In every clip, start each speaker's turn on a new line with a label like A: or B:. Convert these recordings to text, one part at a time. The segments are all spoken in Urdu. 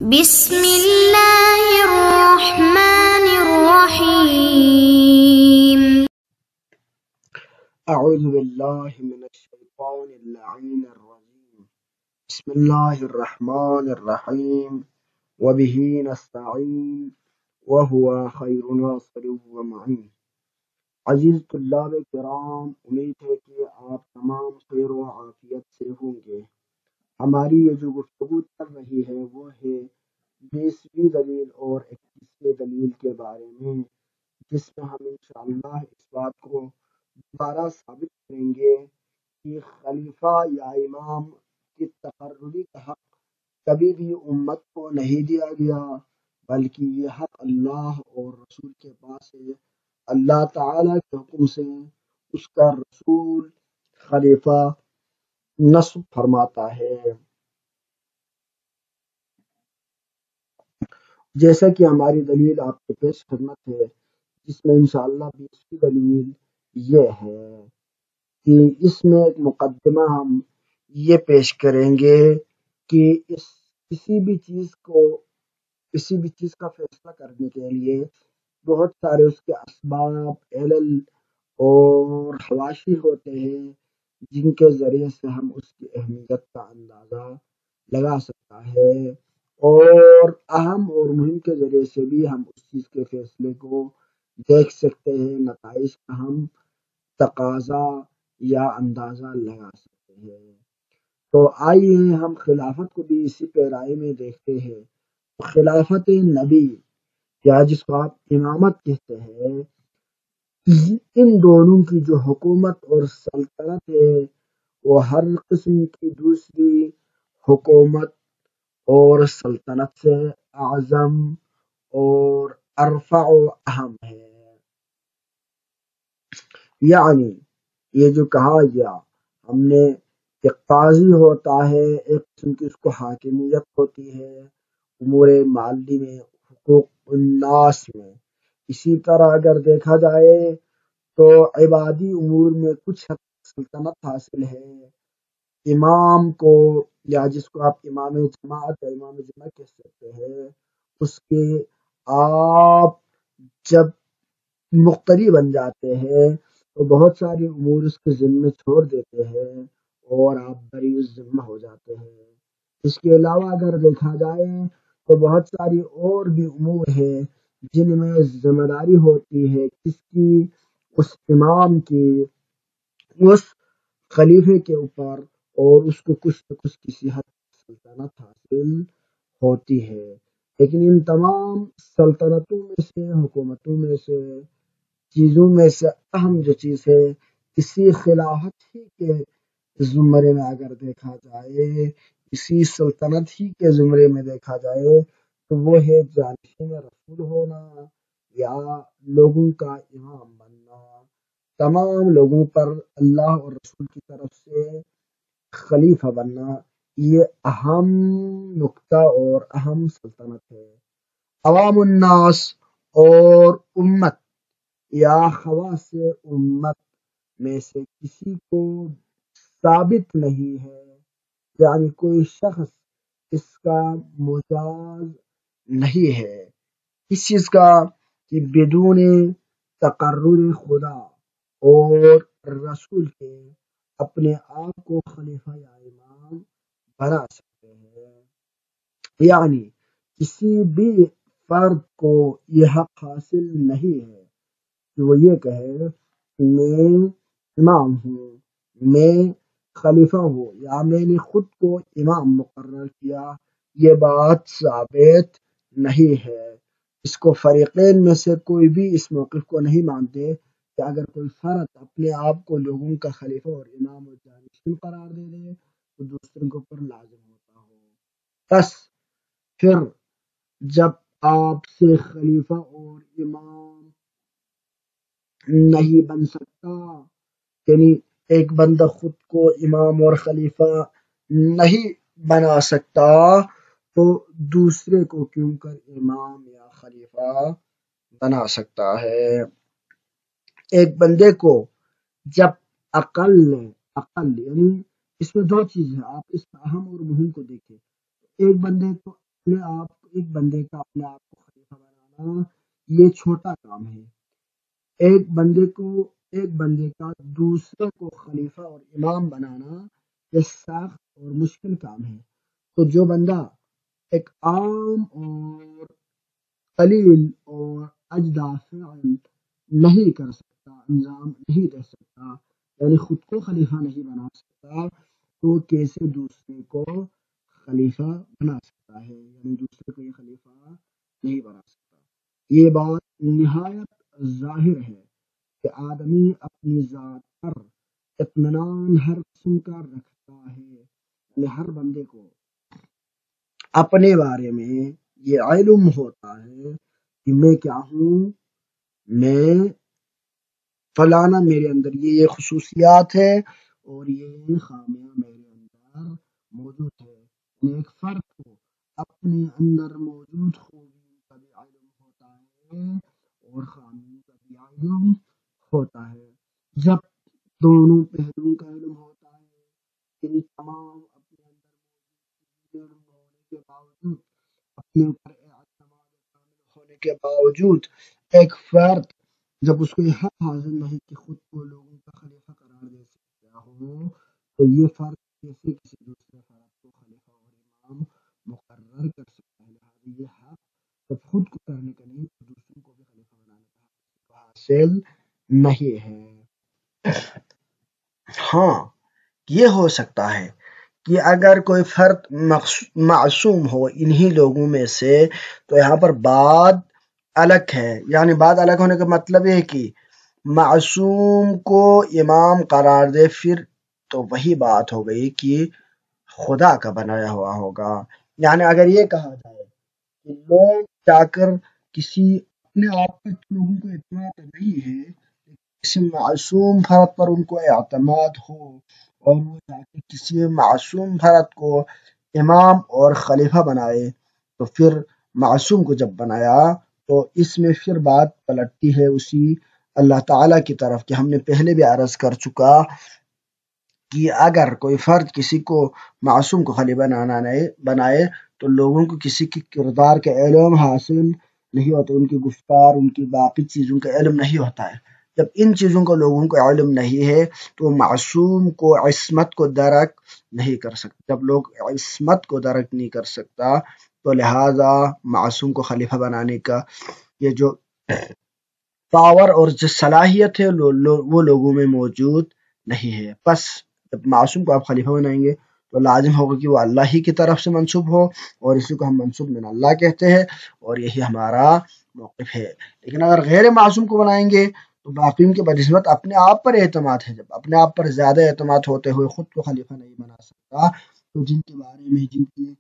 A: بسم الله الرحمن الرحيم.
B: أعوذ بالله من الشيطان اللعين الرجيم. بسم الله الرحمن الرحيم وبه نستعين وهو خير ناصر ومعين. عزیز طلاب کرام، امید ہے کہ آپ تمام خیر و عافیت سے ہوں گے۔ ہماری یہ جو گفتگو چل رہی ہے وہ ہے 20ویں دلیل اور 21ویں دلیل کے بارے میں، جس میں ہم انشاءاللہ اس بات کو دوبارہ ثابت کریں گے کہ خلیفہ یا امام کی تقرری کا حق کبھی بھی امت کو نہیں دیا گیا، بلکہ یہ حق اللہ اور رسول کے پاس ہے۔ اللہ تعالی کے حکم سے اس کا رسول خلیفہ نصب فرماتا ہے۔ جیسا کہ ہماری دلیل آپ کے پیش خدمت ہے، جس میں انشاءاللہ 20ویں دلیل یہ ہے کہ اس میں ایک مقدمہ ہم یہ پیش کریں گے کہ کسی بھی چیز کا فیصلہ کرنے کے لیے بہت سارے اس کے اسباب، علل اور حواشی ہوتے ہیں، جن کے ذریعے سے ہم اس کی اہمیت کا اندازہ لگا سکتا ہے، اور اہم اور مہم کے ذریعے سے بھی ہم اس چیز کے فیصلے کو دیکھ سکتے ہیں، نتائج کا ہم تقاضا یا اندازہ لگا سکتے ہیں۔ تو آئیے ہم خلافت کو بھی اسی پیرائی میں دیکھتے ہیں۔ خلافت نبی یا جس کو آپ امامت کہتے ہیں، ان دونوں کی جو حکومت اور سلطنت ہے وہ ہر قسم کی دوسری حکومت اور سلطنت سے اعظم اور ارفع و اہم ہے۔ یعنی یہ جو کہا گیا ہم نے کہ قاضی ہوتا ہے، ایک قسم کی اس کو حاکمیت ہوتی ہے امور معلی میں، حقوق الناس میں۔ اسی طرح اگر دیکھا جائے تو عبادی امور میں کچھ حد سلطنت حاصل ہے۔ امام کو یا جس کو آپ امام جماعت یا امام جمعہ کہہ سکتے ہیں، اس کے آپ جب مقتدی بن جاتے ہیں تو بہت سارے امور اس کے ذمے چھوڑ دیتے ہیں اور آپ بری الذمہ ہو جاتے ہیں۔ اس کے علاوہ اگر دیکھا جائے تو بہت ساری اور بھی امور ہیں جن میں ذمہ داری ہوتی ہے کس کی، اس امام کی، اس خلیفے کے اوپر، اور اس کو کچھ نہ کچھ کسی حد سلطنت حاصل ہوتی ہے۔ لیکن ان تمام سلطنتوں میں سے، حکومتوں میں سے، چیزوں میں سے اہم جو چیز ہے، اسی خلافت ہی کے زمرے میں اگر دیکھا جائے، اسی سلطنت ہی کے زمرے میں دیکھا جائے تو وہ ہے جانشین رسول ہونا یا لوگوں کا امام بننا۔ تمام لوگوں پر اللہ اور رسول کی طرف سے خلیفہ بننا، یہ اہم نقطہ اور اہم سلطنت ہے۔ عوام الناس اور امت یا خواص امت میں سے کسی کو ثابت نہیں ہے، یعنی کوئی شخص اس کا مجاز نہیں ہے اس چیز کا کہ بدون تقرر خدا اور رسول کے اپنے آپ کو خلیفہ یا امام بنا سکتے ہیں۔ یعنی کسی بھی فرد کو یہ حق حاصل نہیں ہے کہ وہ یہ کہے میں امام ہوں، میں خلیفہ ہوں، یا میں نے خود کو امام مقرر کیا۔ یہ بات ثابت نہیں ہے۔ اس کو فریقین میں سے کوئی بھی اس موقف کو نہیں مانتے کہ اگر کوئی فرد اپنے آپ کو لوگوں کا خلیفہ اور امام اور جانشین قرار دے دے تو دوسروں کے اوپر لازم ہوتا ہو۔ بس پھر جب آپ سے خلیفہ اور امام نہیں بن سکتا، یعنی ایک بندہ خود کو امام اور خلیفہ نہیں بنا سکتا تو دوسرے کو کیوں کر امام یا خلیفہ بنا سکتا ہے۔ ایک بندے کو جب عقل یعنی اس میں دو چیز ہے، آپ اس اہم اور مہم کو دیکھیں۔ ایک بندے کو اپنے آپ ایک بندے کا اپنے آپ کو خلیفہ بنانا یہ چھوٹا کام ہے. ایک بندے کا دوسرے کو خلیفہ اور امام بنانا یہ سخت اور مشکل کام ہے. تو جو بندہ ایک عام اور قلیل اور اجدہ فعل نہیں کر سکتا، انجام نہیں دے سکتا، یعنی خود کو خلیفہ نہیں بنا سکتا، تو کیسے دوسرے کو خلیفہ بنا سکتا ہے، یعنی دوسرے کو یہ خلیفہ نہیں بنا سکتا. یہ بات نہایت ظاہر ہے کہ آدمی اپنی ذات پر اطمینان ہر قسم کا رکھتا ہے، یعنی ہر بندے کو اپنے بارے میں یہ علم ہوتا ہے کہ میں کیا ہوں، میں فلانا، میرے اندر یہ خصوصیات ہے اور یہ خامیاں میرے اندر موجود ہے. یعنی ایک فرد کو اپنے اندر موجود خوبیوں کا بھی علم ہوتا ہے اور خامیوں کا بھی علم ہوتا ہے. جب دونوں پہلوؤں کا علم ہوتا ہے، ان تمام اپنے اندر موجود علم ہونے کے باوجود، اپنے اوپر اعتماد کامل ہونے کے باوجود، ایک فرد جب اس کو یہ حق حاصل نہیں کہ خود کو لوگوں کا خلیفہ قرار دے سکتا ہو، تو یہ فرد کیسے کسی دوسرے فرد کو خلیفہ اور امام مقرر کر سکتا ہے. لہٰذا یہ حق جب خود کو کرنے کا نہیں تو دوسروں کو بھی خلیفہ بنانے کا حق حاصل نہیں ہے. ہاں، یہ ہو سکتا ہے کہ اگر کوئی فرد معصوم ہو انہی لوگوں میں سے، تو یہاں پر بات الگ ہے. یعنی بات الگ ہونے کا مطلب یہ ہے کہ معصوم کو امام قرار دے، پھر تو وہی بات ہو گئی کہ خدا کا بنایا ہوا ہوگا. یعنی اگر یہ کہا جائے کہ لوگ جا کر کسی اپنے آپ پر لوگوں کو اعتماد نہیں ہے، کسی معصوم فرد پر ان کو اعتماد ہو اور وہ جا کے کسی معصوم فرد کو امام اور خلیفہ بنائے، تو پھر معصوم کو جب بنایا تو اس میں پھر بات پلٹتی ہے اسی اللہ تعالیٰ کی طرف، کہ ہم نے پہلے بھی عرض کر چکا کہ اگر کوئی فرد کسی کو معصوم کو خلیفہ بنائے تو لوگوں کو کسی کی کردار کا علم حاصل نہیں ہوتا، ان کی گفتار، ان کی باقی چیزوں کا علم نہیں ہوتا ہے. جب ان چیزوں کو لوگوں کو علم نہیں ہے تو معصوم کو عصمت کو درک نہیں کر سکتا. جب لوگ عصمت کو درک نہیں کر سکتا تو لہٰذا معصوم کو خلیفہ بنانے کا یہ جو پاور اور جو صلاحیت ہے وہ لوگوں میں موجود نہیں ہے. بس جب معصوم کو آپ خلیفہ بنائیں گے تو لازم ہوگا کہ وہ اللہ ہی کی طرف سے منسوب ہو، اور اسی کو ہم منسوب من اللہ کہتے ہیں، اور یہی ہمارا موقف ہے. لیکن اگر غیر معصوم کو بنائیں گے تو باقیوں کے بنسبت اپنے آپ پر اعتماد ہے. جب اپنے آپ پر زیادہ اعتماد ہوتے ہوئے خود کو خلیفہ نہیں بنا سکتا، تو جن کے بارے میں، جن کی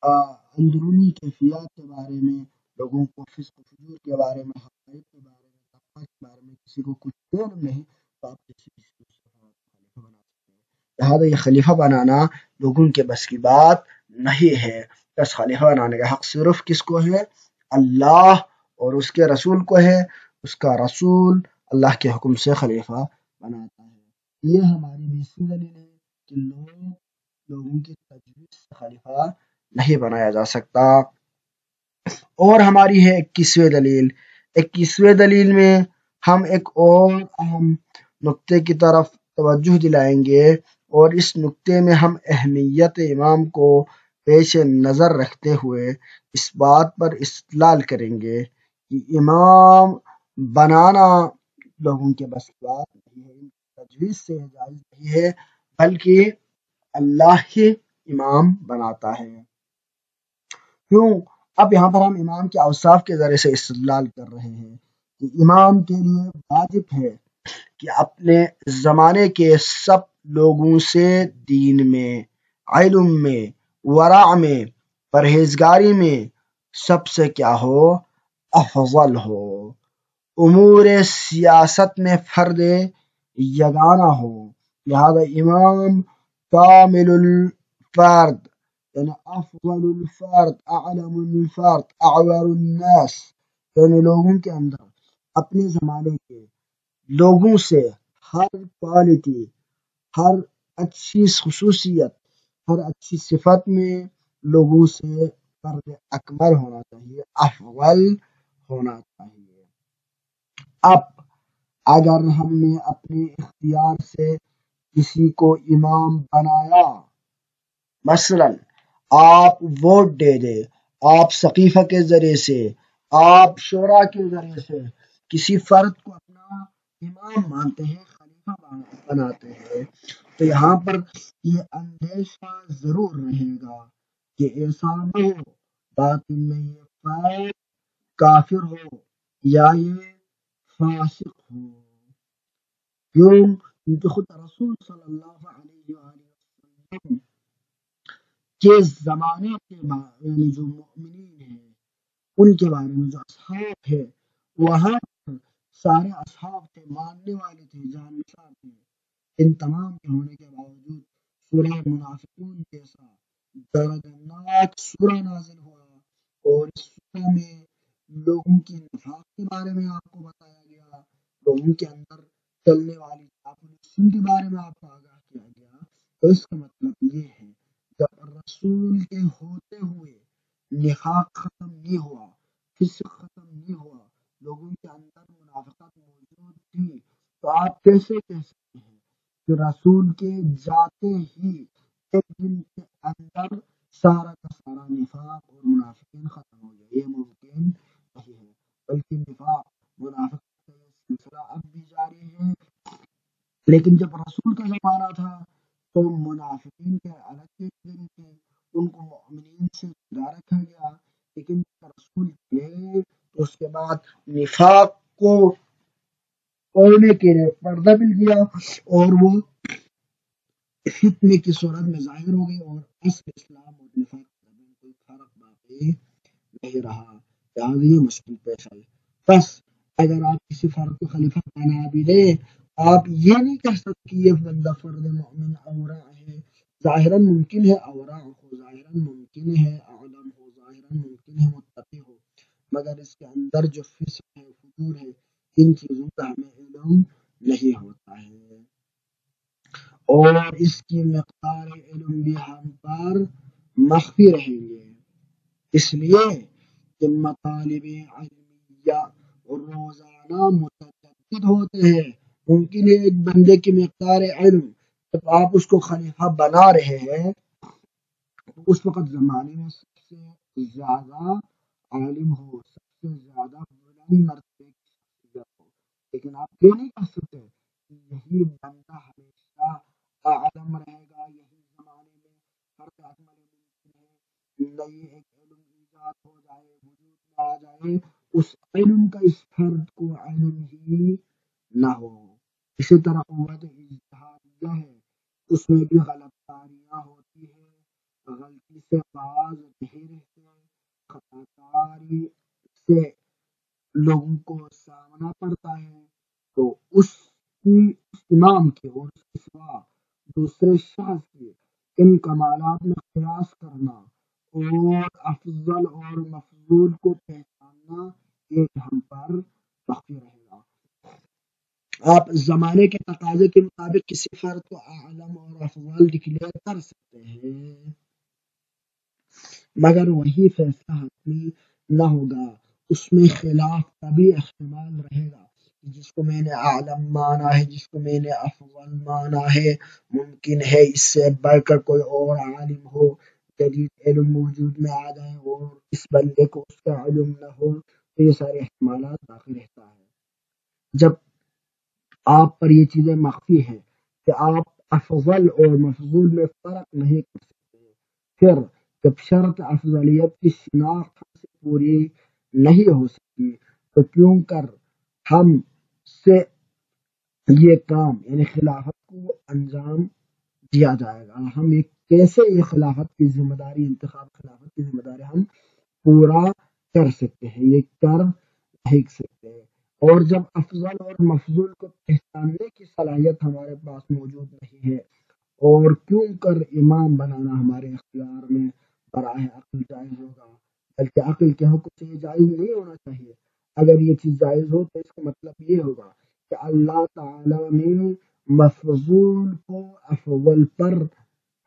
B: اندرونی کیفیات کے بارے میں، لوگوں کو فسق و فجور کے بارے میں، حقائق کے بارے میں، تقویٰ کے بارے میں کسی کو کچھ علم نہیں، تو آپ کسی دوسرے فرد کو خلیفہ بنا سکتے ہیں. لہٰذا یہ خلیفہ بنانا لوگوں کے بس کی بات نہیں ہے. بس خلیفہ بنانے کا حق صرف کس کو ہے؟ اللہ اور اس کے رسول کو ہے. اس کا رسول اللہ کے حکم سے خلیفہ بناتا ہے. یہ ہماری دوسری دلیل ہے کہ لوگوں کی تجویز سے خلیفہ نہیں بنایا جا سکتا. اور ہماری ہے 21ویں دلیل. 21ویں دلیل میں ہم ایک اور اہم نقطے کی طرف توجہ دلائیں گے، اور اس نقطے میں ہم اہمیت امام کو پیش نظر رکھتے ہوئے اس بات پر استدلال کریں گے کہ امام بنانا لوگوں کے بس کی بات نہیں ہے، تجویز سے جائز نہیں ہے، بلکہ اللہ ہی امام بناتا ہے. کیوں؟ اب یہاں پر ہم امام کے اوصاف کے ذریعے سے استدلال کر رہے ہیں کہ امام کے لیے واجب ہے کہ اپنے زمانے کے سب لوگوں سے دین میں، علم میں، ورع میں، پرہیزگاری میں سب سے کیا ہو؟ افضل ہو. امور سیاست میں فرد یگانہ ہو. لہذا امام کامل الفرد، یعنی افضل الفرد، اعلم الفرد، اعور الناس، یعنی لوگوں کے اندر اپنے زمانے کے لوگوں سے ہر کوالٹی، ہر اچھی خصوصیت، ہر اچھی صفت میں لوگوں سے فرد اکمل ہونا چاہیے، افضل ہونا چاہیے۔ اب اگر ہم نے اپنے اختیار سے کسی کو امام بنایا، مثلاً آپ ووٹ دے دیں، آپ سقیفہ کے ذریعے سے، آپ شورا کے ذریعے سے کسی فرد کو اپنا امام مانتے ہیں، خلیفہ بناتے ہیں، تو یہاں پر یہ اندیشہ ضرور رہے گا کہ ایسا نہ ہو باطن میں یہ فرد کافر ہو یا یہ فاسق ہو۔ کیوں؟ کیونکہ خود رسول صلی اللہ علیہ وآلہ وسلم کے زمانے کے یعنی جو مؤمنین ہیں ان کے بارے میں، جو اصحاب ہے، وہاں پر سارے اصحاب تھے، ماننے والے تھے، جانشار تھے۔ ان تمام کے ہونے کے باوجود سورہ منافقون جیسا دردناک سورہ نازل ہوا، اور اس سورہ میں لوگوں کی نفاق کے بارے میں آپ کو بتایا گیا، لوگوں کے اندر چلنے والی چاپلوسی کے بارے میں آپ کو آگاہ کیا گیا۔ تو اس کا مطلب یہ ہے جب رسول کے ہوتے ہوئے نفاق ختم نہیں ہوا، فسق ختم نہیں ہوا، لوگوں کے اندر منافقت موجود تھی، تو آپ کیسے کہہ سکتے ہیں کہ رسول کے جاتے ہی ایک دن کے اندر سارا کا سارا نفاق اور منافقین ختم ہو جائے؟ یہ ممکن نہیں ہے، بلکہ نفاق منافقت کا یہ سلسلہ اب بھی جاری ہے۔ لیکن جب رسول کا زمانہ تھا تو منافقین کے الگ کیٹیگری تھے، ان کو مؤمنین سے جدا رکھا گیا، لیکن جب رسول گئے تو اس کے بعد نفاق کو توڑنے کے لیے پردہ مل گیا، اور وہ فتنے کی صورت میں ظاہر ہو گئی، اور اصل اسلام اور نفاق کے درمیان کوئی فرق باقی نہیں رہا، لہٰذا یہ مشکل پیش آئی۔ بس اگر آپ کسی فرد کو خلیفہ بنا بھی دیں، آپ یہ نہیں کہہ سکتے کہ یہ بندہ فرد مومن اورا ہے، ظاہراً ممکن ہے اورا ہو، ظاہراً ممکن ہے اعلم ہو، ظاہراً ممکن ہے متقی ہو، مگر اس کے اندر جو فسق ہے، فجور ہے، ان چیزوں کا ہمیں علم نہیں ہوتا ہے، اور اس کی مقدار علم بھی ہم پر مخفی رہیں گے۔ اس لیے کہ مطالب علمیہ روزانہ متجدد ہوتے ہیں۔ ممکن ہے ایک بندے کی مقدار علم جب آپ اس کو خلیفہ بنا رہے ہیں تو اس وقت زمانے میں سب سے زیادہ عالم ہو، سب سے زیادہ بلند مرتبے کی شخصیت ہو، لیکن آپ یہ نہیں کہہ سکتے کہ یہی بندہ ہمیشہ عالم رہے گا، یہی زمانے میں ہر اکمل ممکن ہے نئی ایک علم ایجاد ہو جائے، وجود میں آ جائے، اس علم کا اس فرد کو علم ہی نہ ہو۔ اسی طرح قوت اجتہادیہ ہے، اس میں بھی غلط کاریاں ہوتی ہیں، غلطی سے باز نہیں رہتے، خطا کاری سے لوگوں کو سامنا پڑتا ہے، تو اس امام کے اور اس کے سوا دوسرے شخص کے ان کمالات میں قیاس کرنا اور افضل اور مفضول کو پہچاننا یہ ہم پر مخفی رہے گا۔ آپ زمانے کے تقاضے کے مطابق کسی فرد کو اعلم اور افضل ڈکلیئر کر سکتے ہیں، مگر وہی فیصلہ حتمی نہ ہوگا، اس میں خلاف کا بھی احتمال رہے گا۔ جس کو میں نے عالم مانا ہے، جس کو میں نے افضل مانا ہے، ممکن ہے اس سے بڑھ کر کوئی اور عالم ہو، جدید علم موجود میں آ جائے اور اس بندے کو اس کا علم نہ ہو، تو یہ سارے احتمالات باقی رہتا ہے۔ جب آپ پر یہ چیزیں مخفی ہیں کہ آپ افضل اور مفضول میں فرق نہیں کر سکتے، پھر جب شرط افضلیت کی شناخت سے پوری نہیں ہو سکتی تو کیوں کر ہم سے یہ کام یعنی خلافت کو انجام دیا جائے گا؟ ہم کیسے یہ خلافت کی ذمہ داری، انتخاب خلافت کی ذمہ داری ہم پورا کر سکتے ہیں؟ یہ کر نہیں سکتے۔ اور جب افضل اور مفضول کو پہچاننے کی صلاحیت ہمارے پاس موجود نہیں ہے، اور کیوں کر امام بنانا ہمارے اختیار میں براہ عقل جائز ہوگا؟ بلکہ عقل کے حکم سے یہ جائز نہیں ہونا چاہیے۔ اگر یہ چیز جائز ہو تو اس کا مطلب یہ ہوگا کہ اللہ تعالیٰ نے مفضول کو افضل پر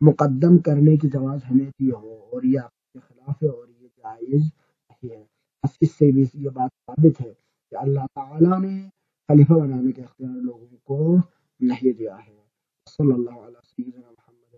B: مقدم کرنے کی جواز ہمیں دی ہو، اور یہ عقل کے خلاف ہے، اور یہ جائز نہیں ہے۔ بس اس سے بھی یہ بات ثابت ہے کہ اللہ تعالیٰ نے خلیفہ بنانے کا اختیار لوگوں کو نہیں دیا ہے۔ صلی اللہ علیہ وسلم محمد